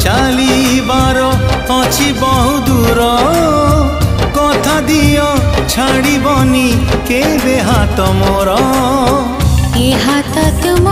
चालीबार अच्छी बहु दूर कथा दियो छाड़बनी केबे हाथ मोर ए हाथ तुम